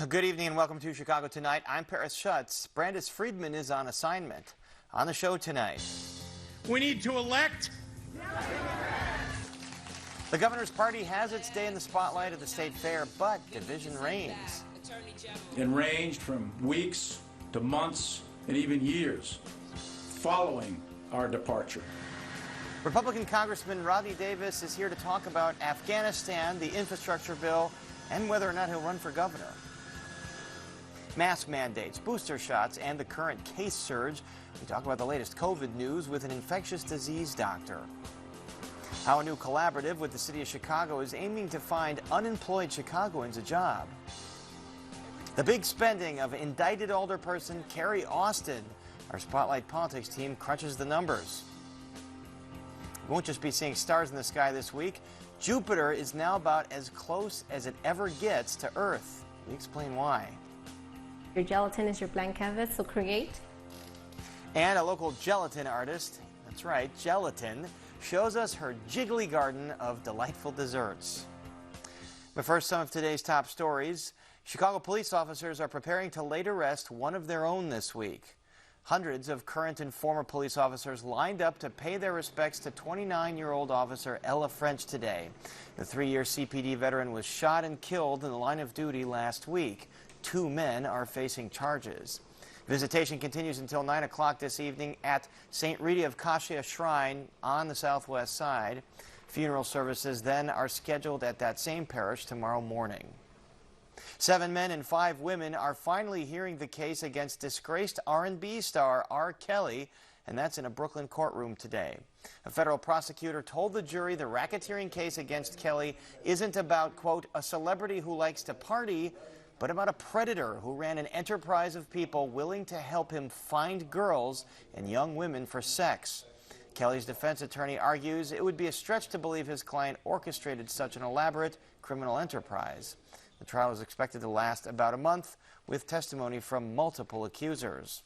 Good evening and welcome to Chicago Tonight. I'm Paris Schutz. Brandis Friedman is on assignment. On the show tonight, we need to elect. The governor's party has its day in the spotlight at the state fair, but division reigns. It ranged from weeks to months and even years following our departure. Republican Congressman Rodney Davis is here to talk about Afghanistan, the infrastructure bill, and whether or not he'll run for governor. Mask mandates, booster shots, and the current case surge. We talk about the latest COVID news with an infectious disease doctor. How a new collaborative with the city of Chicago is aiming to find unemployed Chicagoans a job. The big spending of indicted alderperson Carrie Austin. Our Spotlight Politics team crunches the numbers. We won't just be seeing stars in the sky this week. Jupiter is now about as close as it ever gets to Earth. We explain why. Your gelatin is your blank canvas, so create. And a local gelatin artist, that's right, gelatin, shows us her jiggly garden of delightful desserts. But first, some of today's top stories. Chicago police officers are preparing to late arrest one of their own this week. Hundreds of current and former police officers lined up to pay their respects to 29-year-old officer Ella French today. The 3-year CPD veteran was shot and killed in the line of duty last week. 2 men are facing charges. Visitation continues until 9 o'clock this evening at St. Rita of Kashia Shrine on the southwest side. Funeral services then are scheduled at that same parish tomorrow morning. 7 men and 5 women are finally hearing the case against disgraced R&B star R. Kelly, and that's in a Brooklyn courtroom today. A federal prosecutor told the jury the racketeering case against Kelly isn't about, quote, a celebrity who likes to party, but about a predator who ran an enterprise of people willing to help him find girls and young women for sex. Kelly's defense attorney argues it would be a stretch to believe his client orchestrated such an elaborate criminal enterprise. The trial is expected to last about a month, with testimony from multiple accusers.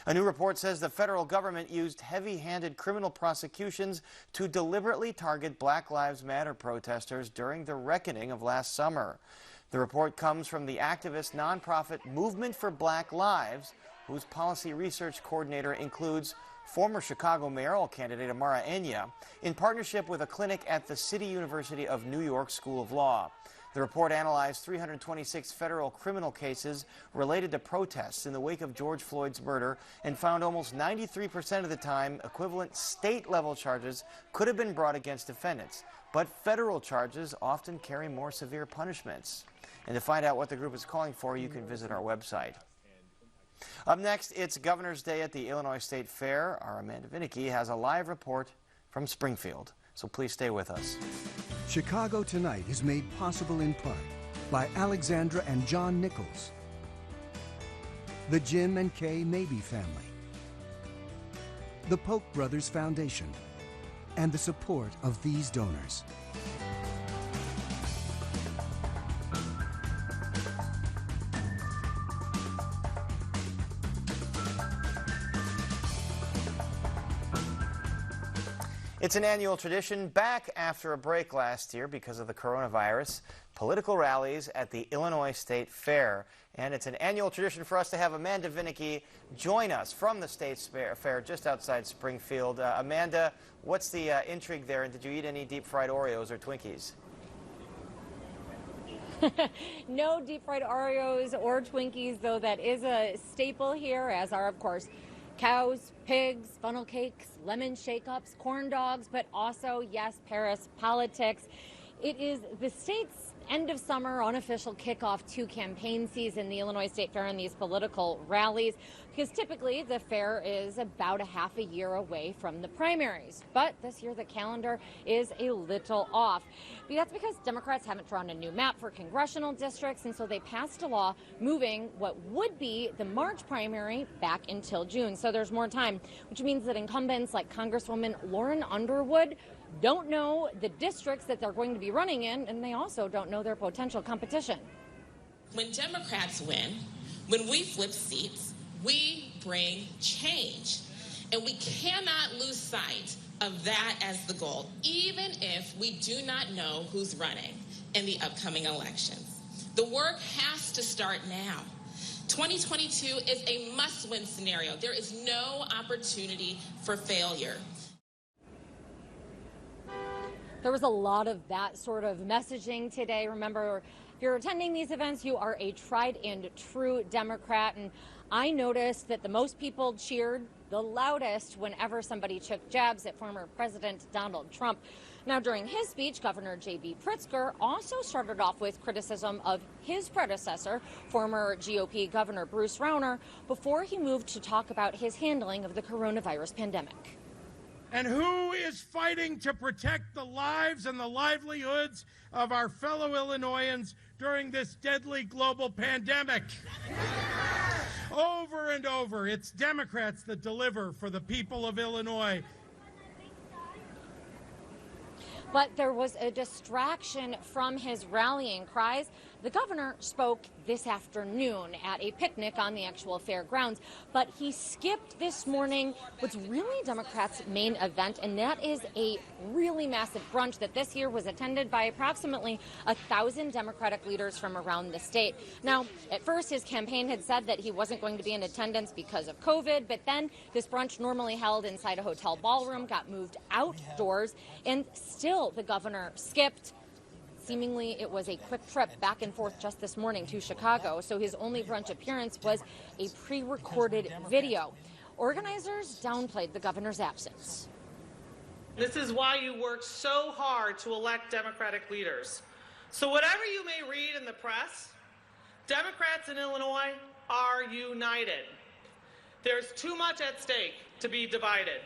A new report says the federal government used heavy-handed criminal prosecutions to deliberately target Black Lives Matter protesters during the reckoning of last summer. The report comes from the activist nonprofit Movement for Black Lives, whose policy research coordinator includes former Chicago mayoral candidate Amara Enya, in partnership with a clinic at the City University of New York School of Law. The report analyzed 326 federal criminal cases related to protests in the wake of George Floyd's murder and found almost 93% of the time equivalent state-level charges could have been brought against defendants. But federal charges often carry more severe punishments. And to find out what the group is calling for, you can visit our website. Up next, it's Governor's Day at the Illinois State Fair. Our Amanda Vinicky has a live report from Springfield, so please stay with us. Chicago Tonight is made possible in part by Alexandra and John Nichols, the Jim and Kay Mabey family, the Polk Brothers Foundation, and the support of these donors. It's an annual tradition back after a break last year because of the coronavirus, political rallies at the Illinois State Fair. And it's an annual tradition for us to have Amanda Vinicky join us from the State Fair just outside Springfield. Amanda, what's the intrigue there, and did you eat any deep-fried Oreos or Twinkies? No deep-fried Oreos or Twinkies, though that is a staple here, as are, of course, cows, pigs, funnel cakes, lemon shake-ups, corn dogs, but also, yes, Paris politics. It is the state's end of summer unofficial kickoff to campaign season, the Illinois State Fair, and these political rallies, because typically the fair is about a half a year away from the primaries. But this year the calendar is a little off. But that's because Democrats haven't drawn a new map for congressional districts, and so they passed a law moving what would be the March primary back until June. So there's more time, which means that incumbents like Congresswoman Lauren Underwood don't know the districts that they're going to be running in, and they also don't know their potential competition. When Democrats win, when we flip seats, we bring change. And we cannot lose sight of that as the goal, even if we do not know who's running in the upcoming elections. The work has to start now. 2022 is a must-win scenario. There is no opportunity for failure. There was a lot of that sort of messaging today. Remember, if you're attending these events, you are a tried and true Democrat. And I noticed that the most people cheered the loudest whenever somebody took jabs at former President Donald Trump. Now, during his speech, Governor J.B. Pritzker also started off with criticism of his predecessor, former GOP Governor Bruce Rauner, before he moved to talk about his handling of the coronavirus pandemic. And who is fighting to protect the lives and the livelihoods of our fellow Illinoisans during this deadly global pandemic? Over and over, it's Democrats that deliver for the people of Illinois. But there was a distraction from his rallying cries. The governor spoke this afternoon at a picnic on the actual fairgrounds, but he skipped this morning what's really Democrats' main event, and that is a really massive brunch that this year was attended by approximately 1,000 Democratic leaders from around the state. Now, at first, his campaign had said that he wasn't going to be in attendance because of COVID, but then this brunch, normally held inside a hotel ballroom, got moved outdoors, and still the governor skipped. Seemingly, it was a quick trip back and forth just this morning to Chicago, so his only brunch appearance was a pre-recorded video. Organizers downplayed the governor's absence. This is why you work so hard to elect Democratic leaders. So whatever you may read in the press, Democrats in Illinois are united. There's too much at stake to be divided.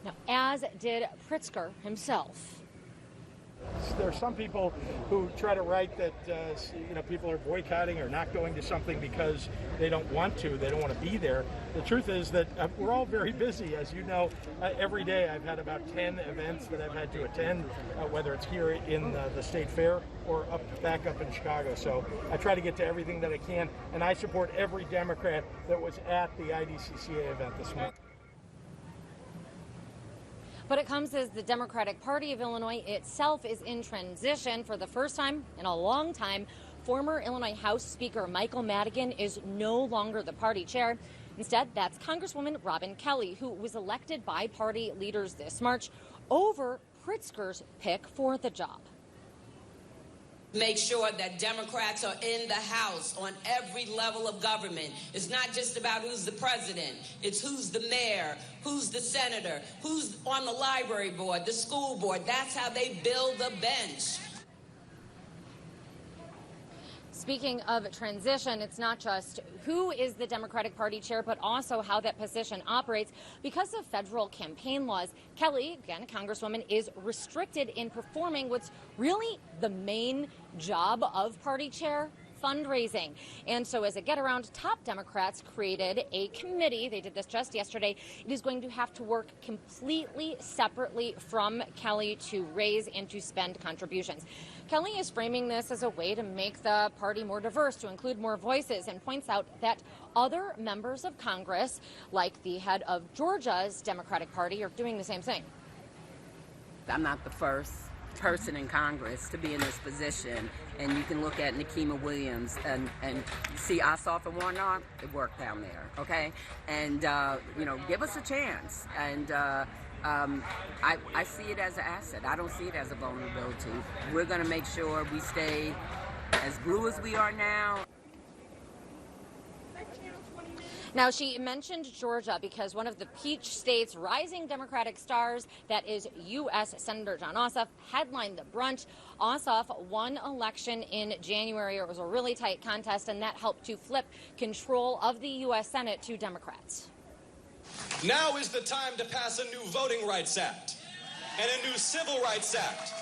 Now, as did Pritzker himself. There are some people who try to write that people are boycotting or not going to something because they don't want to, they don't want to be there. The truth is that we're all very busy. As you know, every day I've had about 10 events that I've had to attend, whether it's here in the State Fair or back up in Chicago. So I try to get to everything that I can, and I support every Democrat that was at the IDCCA event this morning. But it comes as the Democratic Party of Illinois itself is in transition. For the first time in a long time, former Illinois House Speaker Michael Madigan is no longer the party chair. Instead, that's Congresswoman Robin Kelly, who was elected by party leaders this March over Pritzker's pick for the job. Make sure that Democrats are in the House on every level of government. It's not just about who's the president. It's who's the mayor, who's the senator, who's on the library board, the school board. That's how they build the bench. Speaking of transition, it's not just who is the Democratic Party chair, but also how that position operates. Because of federal campaign laws, Kelly, again, a congresswoman, is restricted in performing what's really the main job of party chair: fundraising. And so as a get-around, top Democrats created a committee. They did this just yesterday. It is going to have to work completely separately from Kelly to raise and to spend contributions. Kelly is framing this as a way to make the party more diverse, to include more voices, and points out that other members of Congress, like the head of Georgia's Democratic Party, are doing the same thing. I'm not the first person in Congress to be in this position, and you can look at Nikema Williams and see Ossoff and Warnock. It worked down there, okay? And give us a chance. And I see it as an asset. I don't see it as a vulnerability. We're going to make sure we stay as blue as we are now. Now, she mentioned Georgia because one of the Peach State's rising Democratic stars, that is U.S. Senator Jon Ossoff, headlined the brunch. Ossoff won election in January. It was a really tight contest, and that helped to flip control of the U.S. Senate to Democrats. Now is the time to pass a new Voting Rights Act and a new Civil Rights Act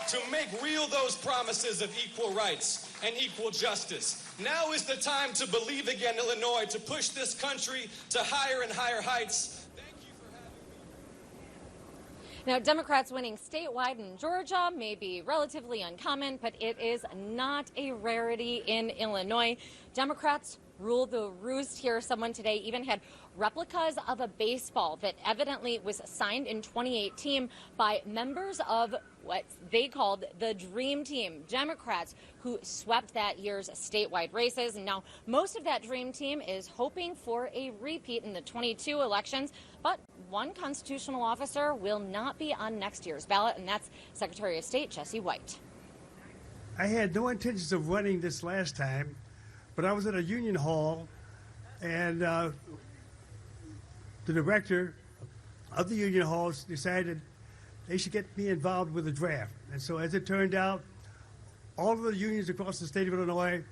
to make real those promises of equal rights and equal justice. Now is the time to believe again, Illinois, to push this country to higher and higher heights. Thank you for having me. Now, Democrats winning statewide in Georgia may be relatively uncommon, but it is not a rarity in Illinois. Democrats rule the roost here. Someone today even had replicas of a baseball that evidently was signed in 2018 by members of what they called the Dream Team, Democrats who swept that year's statewide races. And now most of that Dream Team is hoping for a repeat in the 22 elections, but one constitutional officer will not be on next year's ballot, and that's Secretary of State Jesse White. I had no intentions of running this last time, but I was at a union hall, and the director of the union halls decided they should get me involved with the draft. And so as it turned out, all of the unions across the state of Illinois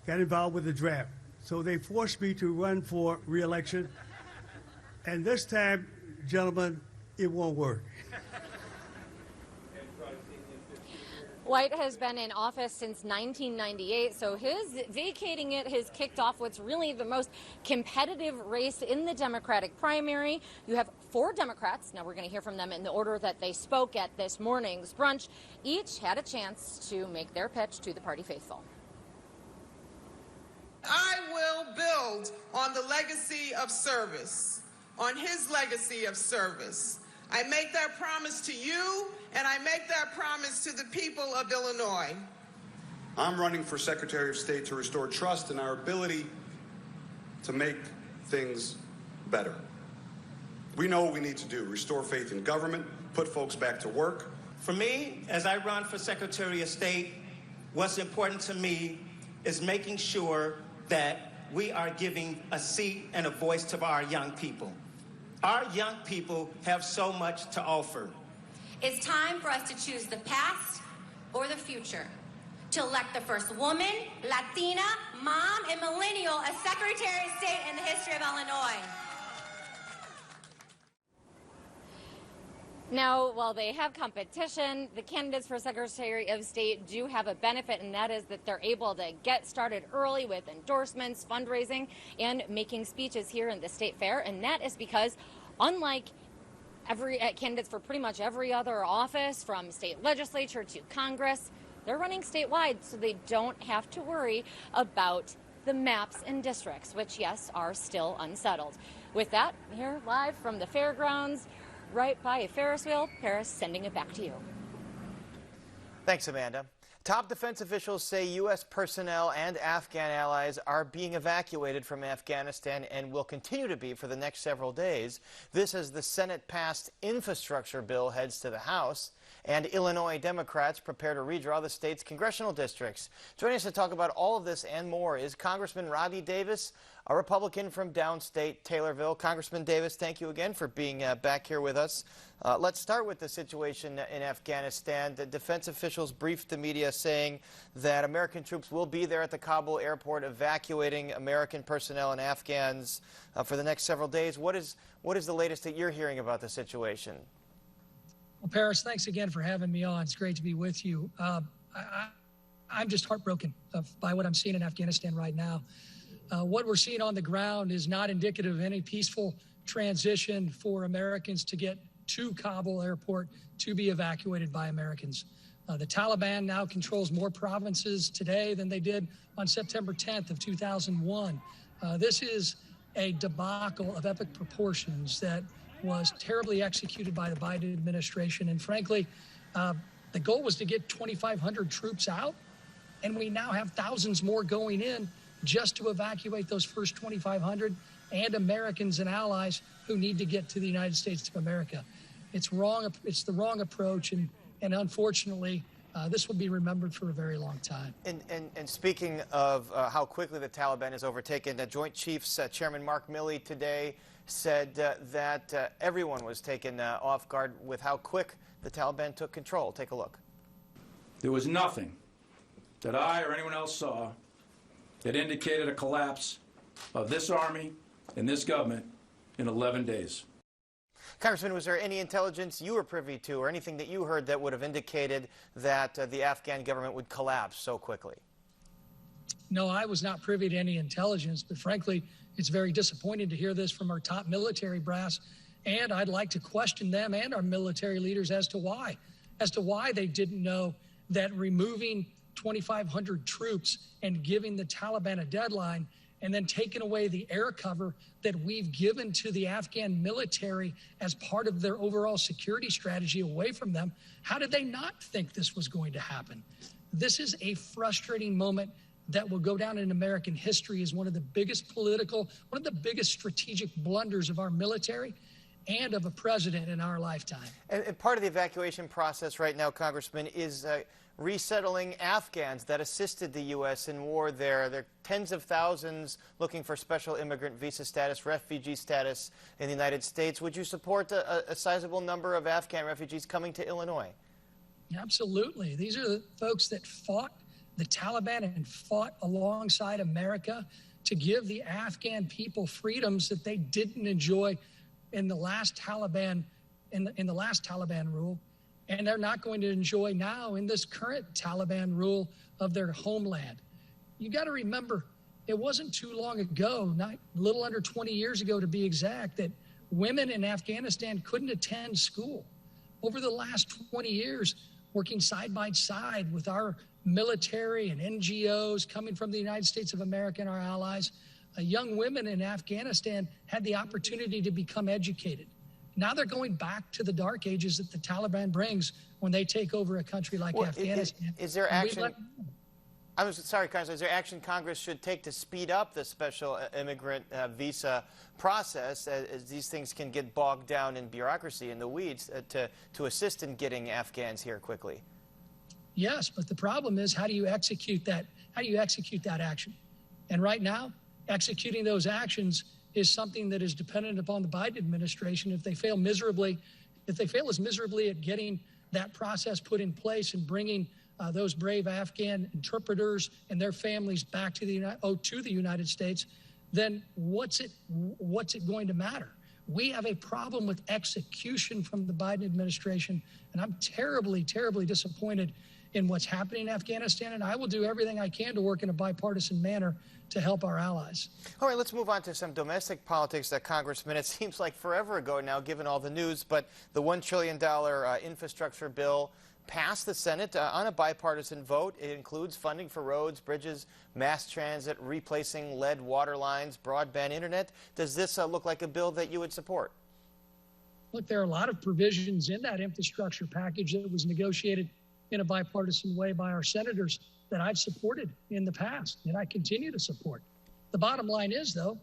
got involved with the draft. So they forced me to run for re-election. And this time, gentlemen, it won't work. White has been in office since 1998, so his vacating it has kicked off what's really the most competitive race in the Democratic primary. You have 4 Democrats, now we're going to hear from them in the order that they spoke at this morning's brunch. Each had a chance to make their pitch to the party faithful. I will build on the legacy of service, on his legacy of service. I make that promise to you, and I make that promise to the people of Illinois. I'm running for Secretary of State to restore trust in our ability to make things better. We know what we need to do: restore faith in government, put folks back to work. For me, as I run for Secretary of State, what's important to me is making sure that we are giving a seat and a voice to our young people. Our young people have so much to offer. It's time for us to choose the past or the future. To elect the first woman, Latina, mom, and millennial as Secretary of State in the history of Illinois. Now, while they have competition, the candidates for Secretary of State do have a benefit, and that is that they're able to get started early with endorsements, fundraising, and making speeches here in the State Fair. And that is because, unlike candidates for pretty much every other office, from state legislature to Congress, they're running statewide, so they don't have to worry about the maps and districts, which, yes, are still unsettled. With that, here live from the fairgrounds, right by a Ferris wheel, Paris, sending it back to you. Thanks, Amanda. Top defense officials say U.S. personnel and Afghan allies are being evacuated from Afghanistan and will continue to be for the next several days. This as the Senate-passed infrastructure bill heads to the House, and Illinois Democrats prepare to redraw the state's congressional districts. Joining us to talk about all of this and more is Congressman Rodney Davis, a Republican from downstate Taylorville. Congressman Davis, thank you again for being back here with us. Let's start with the situation in Afghanistan. The defense officials briefed the media saying that American troops will be there at the Kabul airport evacuating American personnel and Afghans for the next several days. What is the latest that you're hearing about the situation? Well, Paris, thanks again for having me on. It's great to be with you. I'm just heartbroken by what I'm seeing in Afghanistan right now. What we're seeing on the ground is not indicative of any peaceful transition for Americans to get to Kabul airport to be evacuated by Americans. The Taliban now controls more provinces today than they did on September 10th of 2001. This is a debacle of epic proportions that was terribly executed by the Biden administration. And frankly, the goal was to get 2,500 troops out, and we now have thousands more going in just to evacuate those first 2,500 and Americans and allies who need to get to the United States of America. It's wrong. It's the wrong approach, and unfortunately, this will be remembered for a very long time. And speaking of how quickly the Taliban has overtaken, the Joint Chiefs Chairman Mark Milley today said that everyone was taken off guard with how quick the Taliban took control. Take a look. There was nothing that I or anyone else saw that indicated a collapse of this Army and this government in 11 days. Congressman, was there any intelligence you were privy to or anything that you heard that would have indicated that the Afghan government would collapse so quickly? No, I was not privy to any intelligence, but frankly, it's very disappointing to hear this from our top military brass And I'd like to question them and our military leaders as to why they didn't know that removing 2,500 troops and giving the Taliban a deadline and then taking away the air cover that we've given to the Afghan military as part of their overall security strategy away from them. How did they not think this was going to happen? This is a frustrating moment that will go down in American history as one of the biggest strategic blunders of our military and of a president in our lifetime. And part of the evacuation process right now, Congressman, is resettling Afghans that assisted the U.S. in war there. There are tens of thousands looking for special immigrant visa status, refugee status in the United States. Would you support a sizable number of Afghan refugees coming to Illinois? Absolutely. These are the folks that fought the Taliban and fought alongside America to give the Afghan people freedoms that they didn't enjoy in the last Taliban in the last Taliban rule, and they're not going to enjoy now in this current Taliban rule of their homeland. You got to remember, it wasn't too long ago, not a little under 20 years ago to be exact, that women in Afghanistan couldn't attend school. Over the last 20 years, working side by side with our military and NGOs coming from the United States of America and our allies, young women in Afghanistan had the opportunity to become educated. Now they're going back to the dark ages that the Taliban brings when they take over a country like Afghanistan. Is there action? Sorry, Congressman. Is there action Congress should take to speed up the special immigrant visa process, as these things can get bogged down in bureaucracy in the weeds, to assist in getting Afghans here quickly? Yes, but the problem is, how do you execute that? How do you execute that action? And right now, executing those actions is something that is dependent upon the Biden administration. If they fail as miserably at getting that process put in place and bringing those brave Afghan interpreters and their families back to the United States, then what's it going to matter? We have a problem with execution from the Biden administration, and I'm terribly, terribly disappointed in what's happening in Afghanistan, and I will do everything I can to work in a bipartisan manner to help our allies. All right, let's move on to some domestic politics, Congressman. It seems like forever ago now, given all the news, but the $1 trillion infrastructure bill passed the Senate on a bipartisan vote. It includes funding for roads, bridges, mass transit, replacing lead water lines, broadband internet. Does this look like a bill that you would support? Look, there are a lot of provisions in that infrastructure package that was negotiated in a bipartisan way by our senators that I've supported in the past, and I continue to support. The bottom line is, though,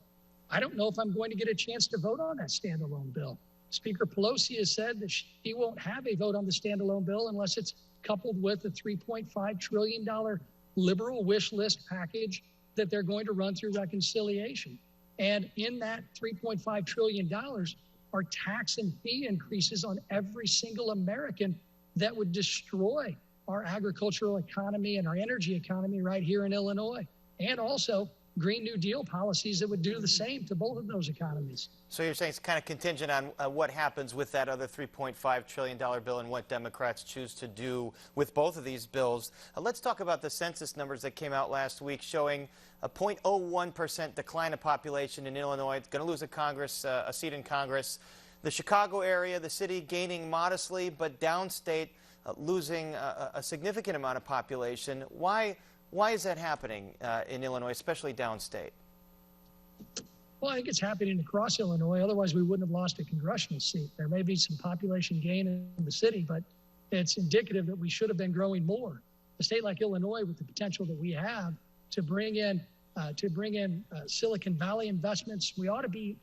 I don't know if I'm going to get a chance to vote on that standalone bill. Speaker Pelosi has said that she won't have a vote on the standalone bill unless it's coupled with a $3.5 trillion liberal wish list package that they're going to run through reconciliation. And in that $3.5 trillion are tax and fee increases on every single American that would destroy our agricultural economy and our energy economy right here in Illinois, and also Green New Deal policies that would do the same to both of those economies. So you're saying it's kind of contingent on what happens with that other $3.5 trillion bill and what Democrats choose to do with both of these bills. Let's talk about the census numbers that came out last week showing a 0.01% decline of population in Illinois. It's going to lose a seat in Congress. The Chicago area, the city gaining modestly, but downstate losing a significant amount of population. Why is that happening in Illinois, especially downstate? Well, I think it's happening across Illinois. Otherwise, we wouldn't have lost a congressional seat. There may be some population gain in the city, but it's indicative that we should have been growing more. A state like Illinois, with the potential that we have to bring in Silicon Valley investments, we ought to be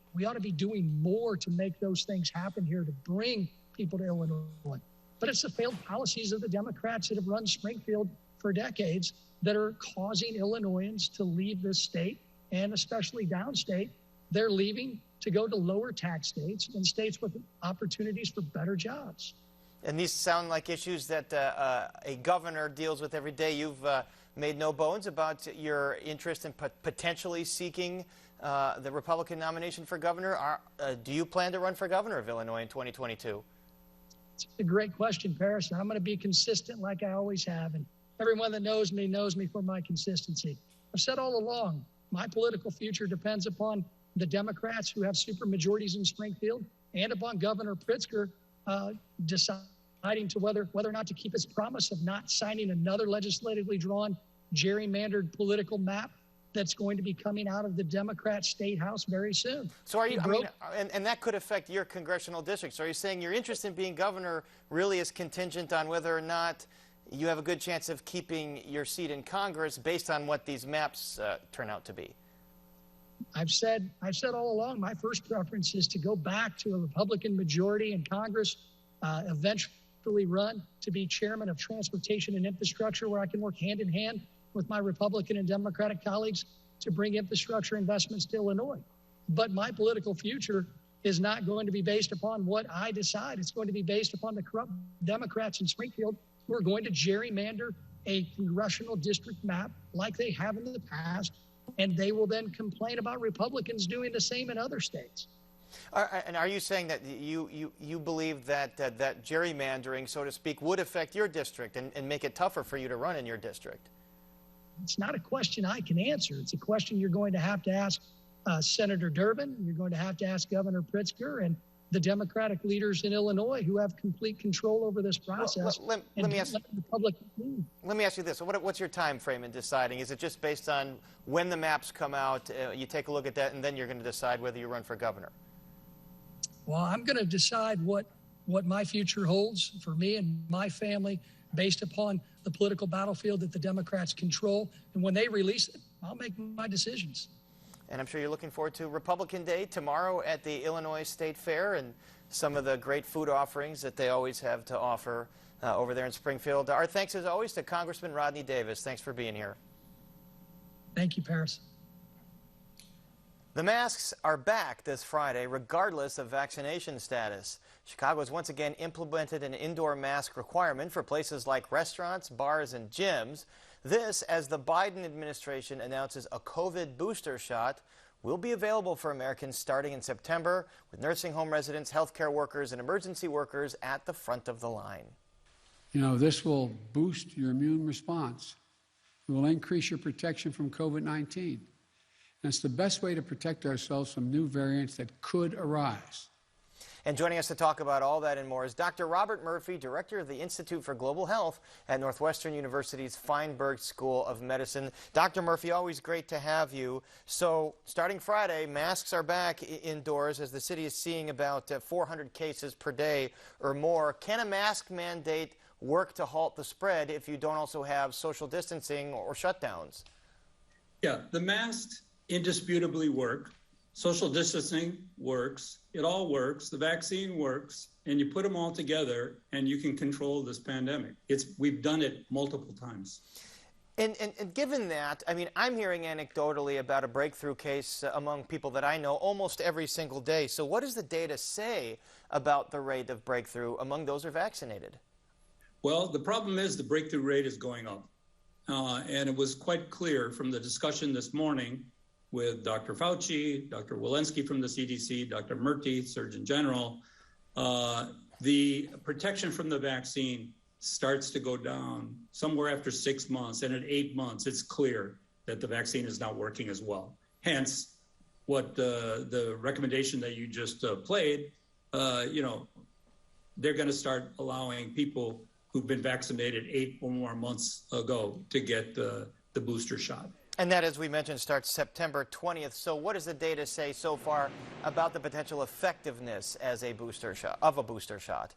doing more to make those things happen here to bring people to Illinois. But it's the failed policies of the Democrats that have run Springfield for decades that are causing Illinoisans to leave this state, and especially downstate. They're leaving to go to lower tax states and states with opportunities for better jobs. And these sound like issues that a governor deals with every day. You've made no bones about your interest in potentially seeking the Republican nomination for governor. Do you plan to run for governor of Illinois in 2022? It's a great question, Paris, and I'm going to be consistent like I always have. And everyone that knows me for my consistency. I've said all along, my political future depends upon the Democrats who have supermajorities in Springfield and upon Governor Pritzker deciding to whether or not to keep his promise of not signing another legislatively drawn gerrymandered political map that's going to be coming out of the Democrat State House very soon. So are you, and that could affect your congressional district. So are you saying your interest in being governor really is contingent on whether or not you have a good chance of keeping your seat in Congress based on what these maps turn out to be? I've said all along, my first preference is to go back to a Republican majority in Congress, eventually run to be chairman of Transportation and Infrastructure, where I can work hand in hand with my Republican and Democratic colleagues to bring infrastructure investments to Illinois. But my political future is not going to be based upon what I decide. It's going to be based upon the corrupt Democrats in Springfield who are going to gerrymander a congressional district map like they have in the past, and they will then complain about Republicans doing the same in other states. And are you saying that you believe that that gerrymandering, so to speak, would affect your district and make it tougher for you to run in your district? It's not a question I can answer. It's a question you're going to have to ask Senator Durbin. You're going to have to ask Governor Pritzker and the Democratic leaders in Illinois who have complete control over this process. Well, let me ask you this. What's your time frame in deciding? Is it just based on when the maps come out, you take a look at that, and then you're going to decide whether you run for governor? Well, I'm going to decide what my future holds for me and my family based upon the political battlefield that the Democrats control. And when they release it, I'll make my decisions. And I'm sure you're looking forward to Republican Day tomorrow at the Illinois State Fair and some of the great food offerings that they always have to offer over there in Springfield. Our thanks, as always, to Congressman Rodney Davis. Thanks for being here. Thank you, Paris. The masks are back this Friday, regardless of vaccination status. Chicago has once again implemented an indoor mask requirement for places like restaurants, bars, and gyms. This, as the Biden administration announces a COVID booster shot will be available for Americans starting in September, with nursing home residents, healthcare workers, and emergency workers at the front of the line. You know, this will boost your immune response. It will increase your protection from COVID-19. And it's the best way to protect ourselves from new variants that could arise. And joining us to talk about all that and more is Dr. Robert Murphy, Director of the Institute for Global Health at Northwestern University's Feinberg School of Medicine. Dr. Murphy, always great to have you. So starting Friday, masks are back indoors as the city is seeing about 400 cases per day or more. Can a mask mandate work to halt the spread if you don't also have social distancing or shutdowns? Yeah, the masks indisputably work. Social distancing works. It all works. The vaccine works. And you put them all together and you can control this pandemic. We've done it multiple times. And given that, I mean, I'm hearing anecdotally about a breakthrough case among people that I know almost every single day. So what does the data say about the rate of breakthrough among those who are vaccinated? Well, the problem is the breakthrough rate is going up. And it was quite clear from the discussion this morning with Dr. Fauci, Dr. Walensky from the CDC, Dr. Murthy, Surgeon General, the protection from the vaccine starts to go down somewhere after 6 months. And at 8 months, it's clear that the vaccine is not working as well. Hence, what the recommendation that you just played, you know, they're going to start allowing people who've been vaccinated 8 or more months ago to get the booster shot. And that, as we mentioned, starts September 20th. So what does the data say so far about the potential effectiveness as a booster shot?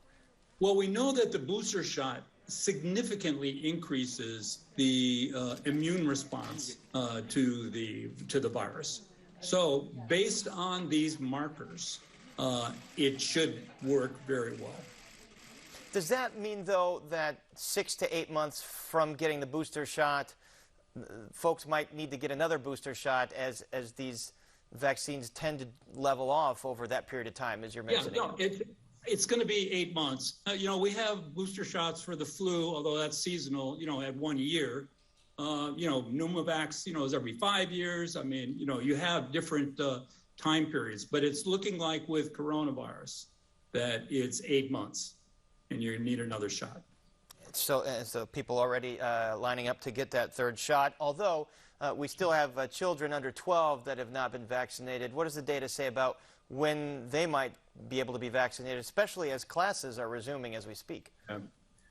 Well, we know that the booster shot significantly increases the immune response to the virus. So based on these markers, it should work very well. Does that mean, though, that 6 to 8 months from getting the booster shot, folks might need to get another booster shot as these vaccines tend to level off over that period of time, as you're mentioning? Yeah, no, it's going to be 8 months. You know, we have booster shots for the flu, although that's seasonal, you know, at 1 year. You know, Pneumovax, you know, is every 5 years. I mean, you know, you have different time periods, but it's looking like with coronavirus that it's 8 months and you need another shot. So people already lining up to get that third shot, although we still have children under 12 that have not been vaccinated. What does the data say about when they might be able to be vaccinated, especially as classes are resuming as we speak?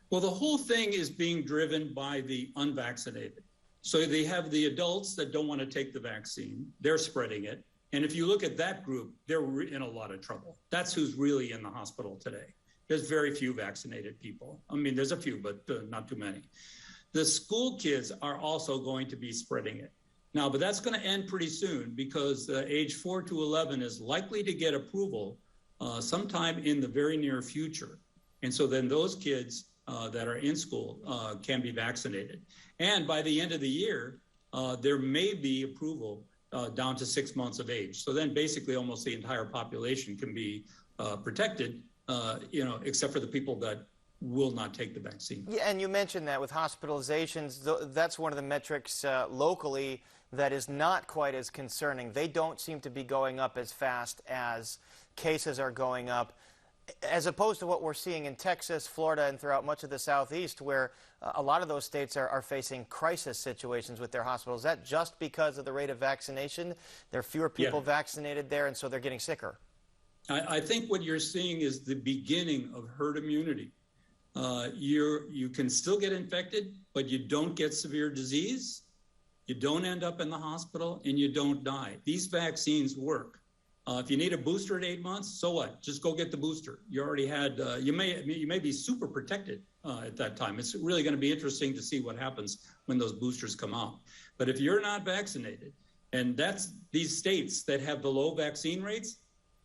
Well, the whole thing is being driven by the unvaccinated. So they have the adults that don't want to take the vaccine. They're spreading it. And if you look at that group, they're in a lot of trouble. That's who's really in the hospital today. There's very few vaccinated people. I mean, there's a few, but not too many. The school kids are also going to be spreading it. Now, but that's going to end pretty soon because age 4 to 11 is likely to get approval sometime in the very near future. And so then those kids that are in school can be vaccinated. And by the end of the year, there may be approval down to 6 months of age. So then basically almost the entire population can be protected, except for the people that will not take the vaccine. Yeah, and you mentioned that with hospitalizations, that's one of the metrics locally that is not quite as concerning. They don't seem to be going up as fast as cases are going up, as opposed to what we're seeing in Texas, Florida, and throughout much of the Southeast, where a lot of those states are facing crisis situations with their hospitals. Is that just because of the rate of vaccination? There are fewer people vaccinated there, and so they're getting sicker. I think what you're seeing is the beginning of herd immunity. You can still get infected, but you don't get severe disease, you don't end up in the hospital, and you don't die. These vaccines work. If you need a booster at 8 months, so what? Just go get the booster. You already had, you may be super protected at that time. It's really going to be interesting to see what happens when those boosters come out. But if you're not vaccinated, and that's these states that have the low vaccine rates,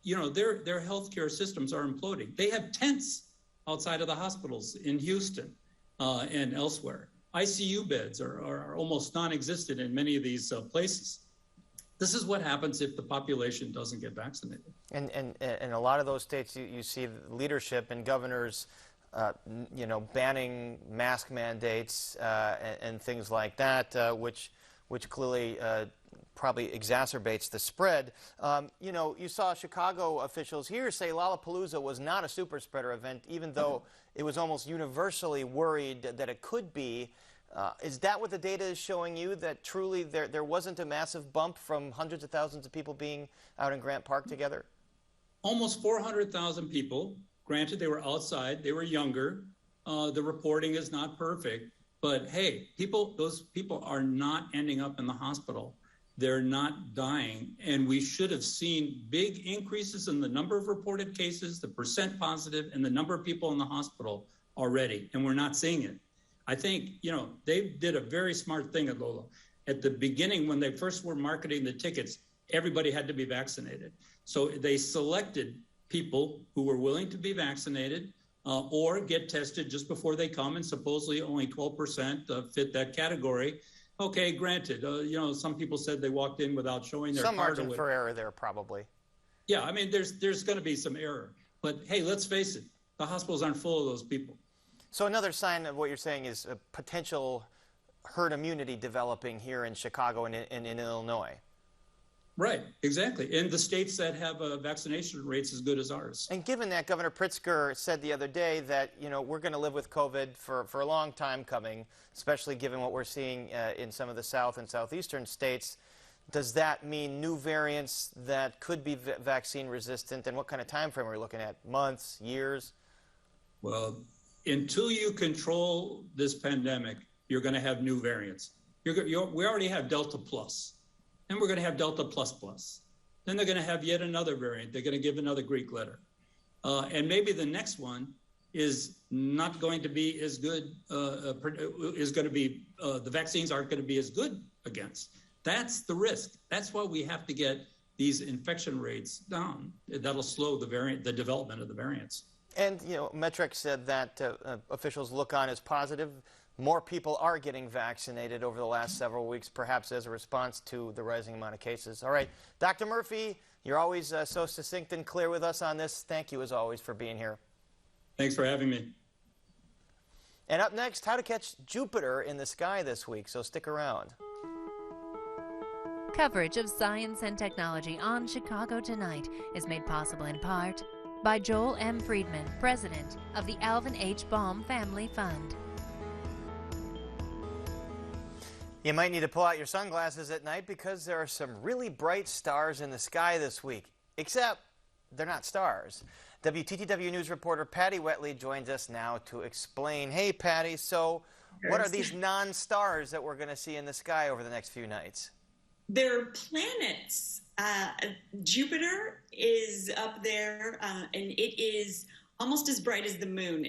their healthcare systems are imploding. They have tents outside of the hospitals in Houston and elsewhere. ICU beds are almost non-existent in many of these places. This is what happens if the population doesn't get vaccinated. And in a lot of those states, you see leadership and governors, banning mask mandates and things like that, which clearly probably exacerbates the spread. You saw Chicago officials here say Lollapalooza was not a super spreader event, even though it was almost universally worried that it could be. Is that what the data is showing you, that truly there wasn't a massive bump from hundreds of thousands of people being out in Grant Park together? Almost 400,000 people. Granted, they were outside, they were younger. The reporting is not perfect, but hey, those people are not ending up in the hospital. They're not dying, and we should have seen big increases in the number of reported cases, the percent positive, and the number of people in the hospital already, and we're not seeing it. I think, they did a very smart thing at Lola. At the beginning, when they first were marketing the tickets, everybody had to be vaccinated. So they selected people who were willing to be vaccinated or get tested just before they come, and supposedly only 12% fit that category. Okay, granted, some people said they walked in without showing their card. Some margin for error there, probably. Yeah, I mean, there's going to be some error. But hey, let's face it, the hospitals aren't full of those people. So another sign of what you're saying is a potential herd immunity developing here in Chicago and in Illinois. Right, exactly. In the states that have vaccination rates as good as ours. And given that, Governor Pritzker said the other day that, we're going to live with COVID for a long time coming, especially given what we're seeing in some of the South and Southeastern states. Does that mean new variants that could be vaccine resistant? And what kind of time frame are we looking at? Months, years? Well, until you control this pandemic, you're going to have new variants. We already have Delta Plus. And we're going to have Delta Plus Plus. Then they're going to have yet another variant. They're going to give another Greek letter. And maybe the next one is not going to be as good, the vaccines aren't going to be as good against. That's the risk. That's why we have to get these infection rates down. That'll slow the development of the variants. And, metrics that officials look on as positive. More people are getting vaccinated over the last several weeks, perhaps as a response to the rising amount of cases. All right, Dr. Murphy, you're always so succinct and clear with us on this. Thank you, as always, for being here. Thanks for having me. And up next, how to catch Jupiter in the sky this week, so stick around. Coverage of science and technology on Chicago Tonight is made possible in part by Joel M. Friedman, president of the Alvin H. Baum Family Fund. You might need to pull out your sunglasses at night because there are some really bright stars in the sky this week. Except they're not stars. WTTW News reporter Patty Wetley joins us now to explain. Hey, Patty, so what are these non-stars that we're going to see in the sky over the next few nights? They're planets. Jupiter is up there, and it is almost as bright as the moon.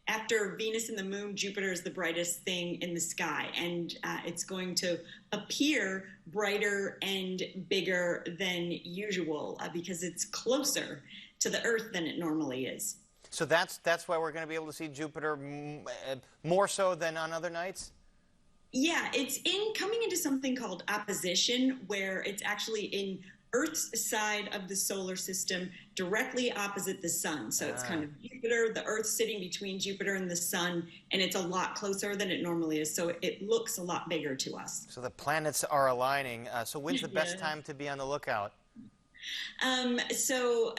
After Venus and the moon, Jupiter is the brightest thing in the sky, and it's going to appear brighter and bigger than usual because it's closer to the Earth than it normally is. So that's why we're going to be able to see Jupiter more so than on other nights? Yeah, it's coming into something called opposition, where it's actually in Earth's side of the solar system directly opposite the sun. So it's kind of Jupiter, the Earth sitting between Jupiter and the sun, and it's a lot closer than it normally is. So it looks a lot bigger to us. So the planets are aligning. So when's the best time to be on the lookout? So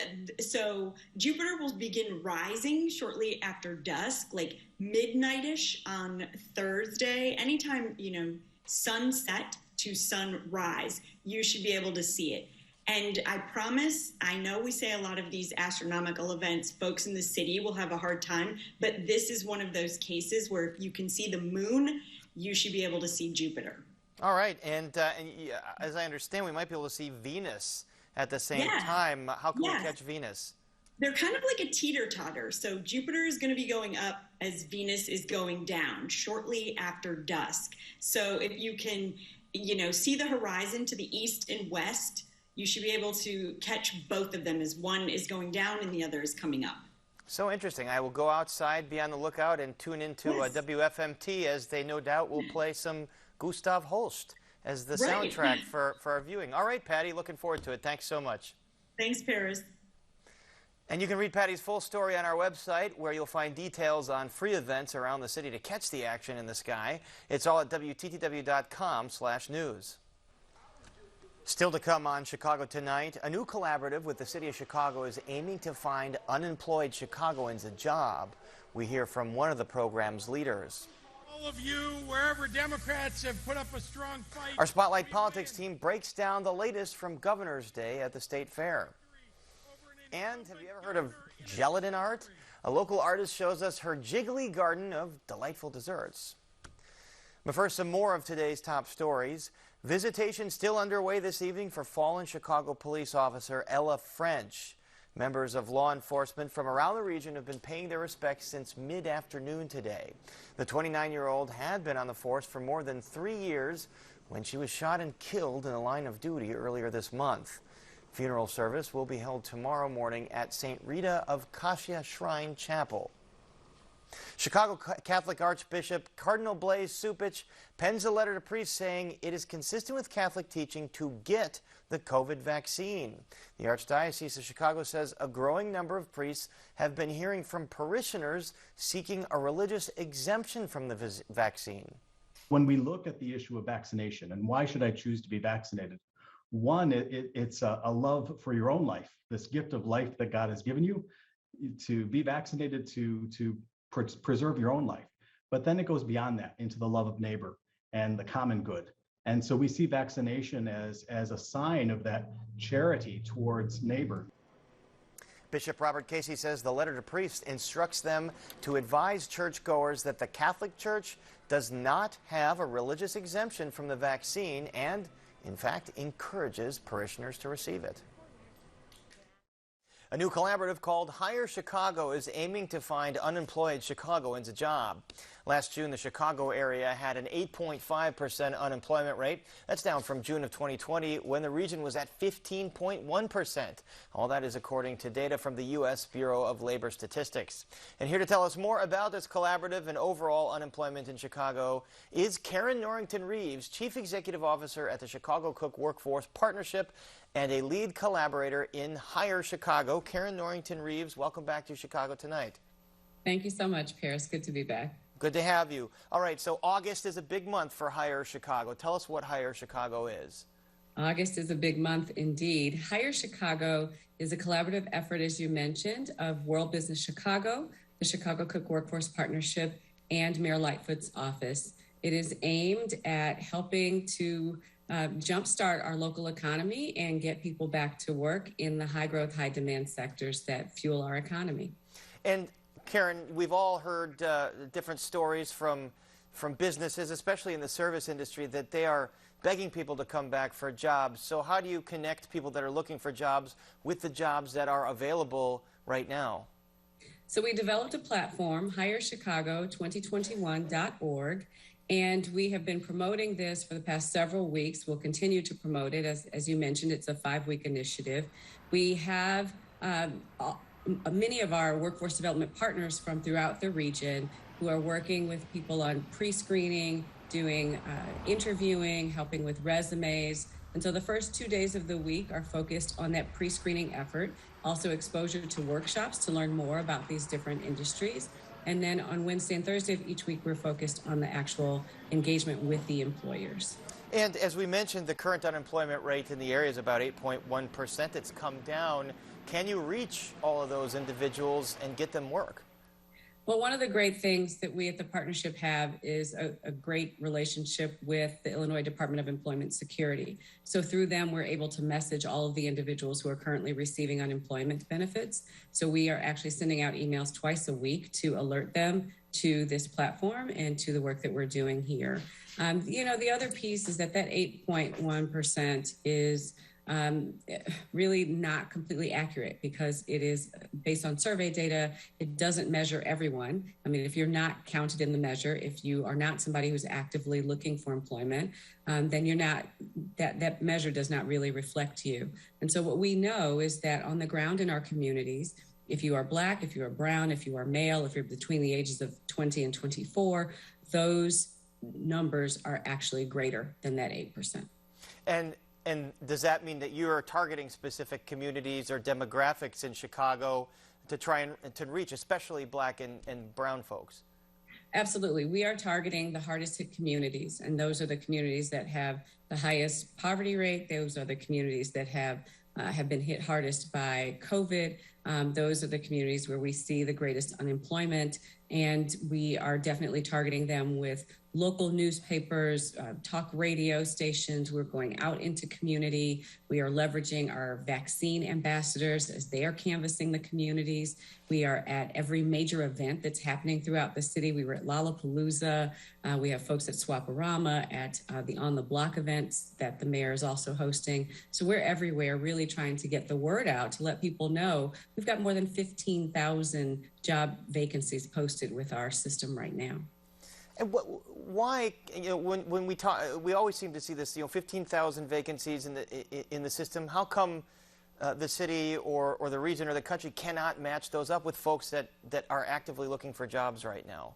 Jupiter will begin rising shortly after dusk, like midnight-ish on Thursday. Anytime, sunset to sunrise, you should be able to see it. And I promise, I know we say a lot of these astronomical events, folks in the city will have a hard time, but this is one of those cases where if you can see the moon, you should be able to see Jupiter. All right, and as I understand, we might be able to see Venus at the same time. How can we catch Venus? They're kind of like a teeter-totter. So Jupiter is going to be going up as Venus is going down shortly after dusk. So if you can, see the horizon to the east and west, you should be able to catch both of them as one is going down and the other is coming up. So interesting. I will go outside, be on the lookout, and tune into WFMT, as they no doubt will play some Gustav Holst as the soundtrack for our viewing. All right, Patty, looking forward to it. Thanks so much. Thanks, Paris. And you can read Patty's full story on our website, where you'll find details on free events around the city to catch the action in the sky. It's all at WTTW.com/news. Still to come on Chicago Tonight, a new collaborative with the city of Chicago is aiming to find unemployed Chicagoans a job. We hear from one of the program's leaders. All of you, wherever Democrats have put up a strong fight. Our Spotlight Politics team breaks down the latest from Governor's Day at the State Fair. And have you ever heard of gelatin art? A local artist shows us her jiggly garden of delightful desserts. But first, some more of today's top stories. Visitation still underway this evening for fallen Chicago police officer Ella French. Members of law enforcement from around the region have been paying their respects since mid-afternoon today. The 29-year-old had been on the force for more than 3 years when she was shot and killed in the line of duty earlier this month. Funeral service will be held tomorrow morning at St. Rita of Cascia Shrine Chapel. Chicago Catholic Archbishop Cardinal Blaise Cupich pens a letter to priests saying it is consistent with Catholic teaching to get the COVID vaccine. The Archdiocese of Chicago says a growing number of priests have been hearing from parishioners seeking a religious exemption from the vaccine. When we look at the issue of vaccination and why should I choose to be vaccinated, one, it's a love for your own life, this gift of life that God has given you, to be vaccinated to preserve your own life. But then it goes beyond that into the love of neighbor and the common good. And so we see vaccination as a sign of that charity towards neighbor. Bishop Robert Casey says the letter to priests instructs them to advise churchgoers that the Catholic Church does not have a religious exemption from the vaccine and, in fact, encourages parishioners to receive it. A new collaborative called Hire Chicago is aiming to find unemployed Chicagoans a job. Last June, the Chicago area had an 8.5% unemployment rate. That's down from June of 2020, when the region was at 15.1%. All that is according to data from the U.S. Bureau of Labor Statistics. And here to tell us more about this collaborative and overall unemployment in Chicago is Karen Norrington-Reeves, Chief Executive Officer at the Chicago Cook Workforce Partnership and a lead collaborator in Hire Chicago. Karen Norrington-Reeves, welcome back to Chicago Tonight. Thank you so much, Paris. Good to be back. Good to have you. All right, so August is a big month for Hire Chicago. Tell us what Hire Chicago is. August is a big month indeed. Hire Chicago is a collaborative effort, as you mentioned, of World Business Chicago, the Chicago Cook Workforce Partnership, and Mayor Lightfoot's office. It is aimed at helping to jumpstart our local economy and get people back to work in the high growth, high demand sectors that fuel our economy. And Karen, we've all heard different stories from businesses, especially in the service industry, that they are begging people to come back for jobs. So how do you connect people that are looking for jobs with the jobs that are available right now? So we developed a platform, hirechicago2021.org, and we have been promoting this for the past several weeks. We'll continue to promote it. As you mentioned, it's a 5-week initiative. We have many of our workforce development partners from throughout the region who are working with people on pre-screening, doing interviewing, helping with resumes. And so the first 2 days of the week are focused on that pre-screening effort, also exposure to workshops to learn more about these different industries. And then on Wednesday and Thursday of each week, we're focused on the actual engagement with the employers. And as we mentioned, the current unemployment rate in the area is about 8.1%. It's come down. Can you reach all of those individuals and get them work? Well, one of the great things that we at the partnership have is a great relationship with the Illinois Department of Employment Security. So through them, we're able to message all of the individuals who are currently receiving unemployment benefits. So we are actually sending out emails twice a week to alert them to this platform and to the work that we're doing here. The other piece is that 8.1% is really not completely accurate because it is based on survey data. It doesn't measure everyone. I mean, if you're not counted in the measure, if you are not somebody who's actively looking for employment, then you're not, that measure does not really reflect you. And so what we know is that on the ground in our communities, if you are Black, if you are brown, if you are male, if you're between the ages of 20 and 24, those numbers are actually greater than that 8%. And does that mean that you are targeting specific communities or demographics in Chicago to try and to reach, especially Black and brown folks? Absolutely. We are targeting the hardest hit communities, and those are the communities that have the highest poverty rate. Those are the communities that have been hit hardest by COVID. Those are the communities where we see the greatest unemployment, and we are definitely targeting them with local newspapers, talk radio stations. We're going out into community. We are leveraging our vaccine ambassadors as they are canvassing the communities. We are at every major event that's happening throughout the city. We were at Lollapalooza. We have folks at Swaparama, at the On the Block events that the mayor is also hosting. So we're everywhere really trying to get the word out to let people know we've got more than 15,000 job vacancies posted with our system right now. And why, when we talk, we always seem to see this, 15,000 vacancies in the system. How come the city or the region or the country cannot match those up with folks that are actively looking for jobs right now?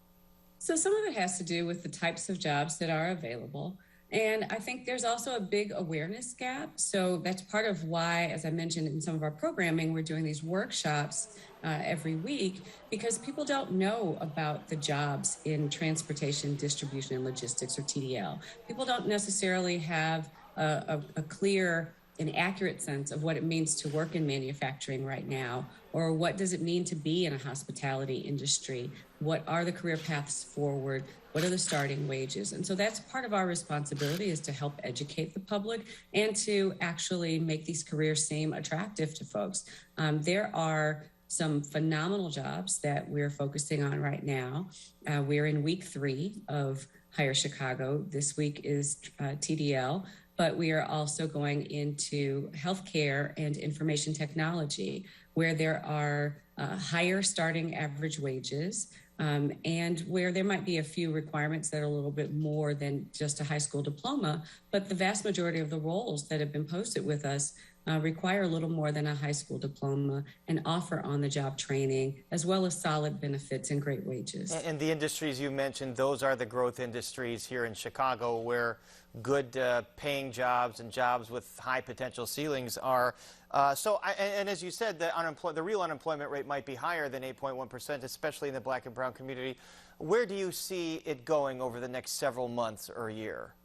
So some of it has to do with the types of jobs that are available. And I think there's also a big awareness gap. So that's part of why, as I mentioned in some of our programming, we're doing these workshops every week, because people don't know about the jobs in transportation, distribution, and logistics, or TDL. People don't necessarily have a clear and accurate sense of what it means to work in manufacturing right now, or what does it mean to be in a hospitality industry? What are the career paths forward? What are the starting wages? And so that's part of our responsibility, is to help educate the public and to actually make these careers seem attractive to folks. There are some phenomenal jobs that we're focusing on right now. We're in week 3 of Hire Chicago. This week is TDL, but we are also going into healthcare and information technology, where there are higher starting average wages, and where there might be a few requirements that are a little bit more than just a high school diploma, but the vast majority of the roles that have been posted with us require a little more than a high school diploma and offer on-the-job training, as well as solid benefits and great wages. And the industries you mentioned, those are the growth industries here in Chicago, where good paying jobs and jobs with high potential ceilings are. And as you said, the real unemployment rate might be higher than 8.1%, especially in the Black and brown community. Where do you see it going over the next several months or year?